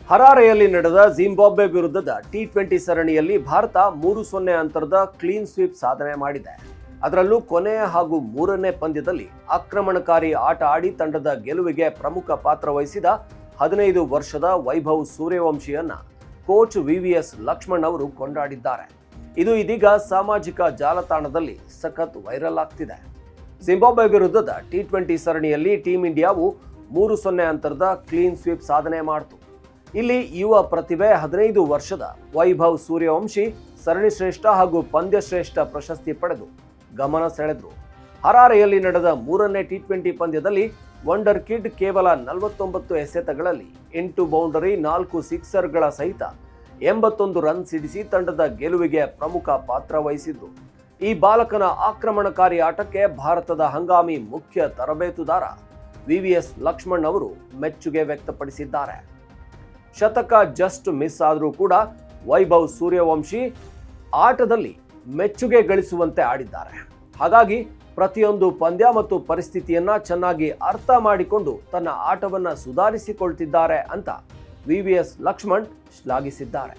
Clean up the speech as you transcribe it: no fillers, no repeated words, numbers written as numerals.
ಹರಾರೆಯಲ್ಲಿ ನಡೆದ ಜಿಂಬಾಬ್ವೆ ವಿರುದ್ಧದ ಟಿ20 ಸರಣಿಯಲ್ಲಿ ಭಾರತ 3-0 ಅಂತರದ ಕ್ಲೀನ್ ಸ್ವೀಪ್ ಸಾಧನೆ ಮಾಡಿದೆ. ಅದರಲ್ಲೂ ಕೊನೆಯ ಹಾಗೂ ಮೂರನೇ ಪಂದ್ಯದಲ್ಲಿ ಆಕ್ರಮಣಕಾರಿ ಆಟ ಆಡಿ ತಂಡದ ಗೆಲುವಿಗೆ ಪ್ರಮುಖ ಪಾತ್ರ ವಹಿಸಿದ 15 ವರ್ಷದ ವೈಭವ್ ಸೂರ್ಯವಂಶಿಯನ್ನ ಕೋಚ್ ವಿವಿಎಸ್ ಲಕ್ಷ್ಮಣ್ ಅವರು ಕೊಂಡಾಡಿದ್ದಾರೆ. ಇದು ಇದೀಗ ಸಾಮಾಜಿಕ ಜಾಲತಾಣದಲ್ಲಿ ಸಖತ್ ವೈರಲ್ ಆಗ್ತಿದೆ. ಜಿಂಬಾಬ್ವೆ ವಿರುದ್ಧದ ಟಿ20 ಸರಣಿಯಲ್ಲಿ ಟೀಂ ಇಂಡಿಯಾವು 3-0 ಅಂತರದ ಕ್ಲೀನ್ ಸ್ವೀಪ್ ಸಾಧನೆ ಮಾಡಿತು. ಇಲ್ಲಿ ಯುವ ಪ್ರತಿಭೆ 15 ವರ್ಷದ ವೈಭವ್ ಸೂರ್ಯವಂಶಿ ಸರಣಿ ಶ್ರೇಷ್ಠ ಹಾಗೂ ಪಂದ್ಯ ಶ್ರೇಷ್ಠ ಪ್ರಶಸ್ತಿ ಪಡೆದು ಗಮನ ಸೆಳೆದರು. ಹರಾರೆಯಲ್ಲಿ ನಡೆದ ಮೂರನೇ ಟಿ20 ಪಂದ್ಯದಲ್ಲಿ ವಂಡರ್ ಕಿಡ್ ಕೇವಲ 49 ಎಸೆತಗಳಲ್ಲಿ 8 ಬೌಂಡರಿ 4 ಸಿಕ್ಸರ್ಗಳ ಸಹಿತ 81 ರನ್ ಸಿಡಿಸಿ ತಂಡದ ಗೆಲುವಿಗೆ ಪ್ರಮುಖ ಪಾತ್ರ ವಹಿಸಿದ್ರು. ಈ ಬಾಲಕನ ಆಕ್ರಮಣಕಾರಿ ಆಟಕ್ಕೆ ಭಾರತದ ಹಂಗಾಮಿ ಮುಖ್ಯ ತರಬೇತುದಾರ ವಿವಿಎಸ್ ಲಕ್ಷ್ಮಣ್ ಅವರು ಮೆಚ್ಚುಗೆ ವ್ಯಕ್ತಪಡಿಸಿದ್ದಾರೆ. ಶತಕ ಜಸ್ಟ್ ಮಿಸ್ ಆದರೂ ಕೂಡ ವೈಭವ್ ಸೂರ್ಯವಂಶಿ ಆಟದಲ್ಲಿ ಮೆಚ್ಚುಗೆ ಗಳಿಸುವಂತೆ ಆಡಿದ್ದಾರೆ. ಹಾಗಾಗಿ ಪ್ರತಿಯೊಂದು ಪಂದ್ಯ ಮತ್ತು ಪರಿಸ್ಥಿತಿಯನ್ನ ಚೆನ್ನಾಗಿ ಅರ್ಥ ಮಾಡಿಕೊಂಡು ತನ್ನ ಆಟವನ್ನ ಸುಧಾರಿಸಿಕೊಳ್ತಿದ್ದಾರೆ ಅಂತ ವಿವಿಎಸ್ ಲಕ್ಷ್ಮಣ್ ಶ್ಲಾಘಿಸಿದ್ದಾರೆ.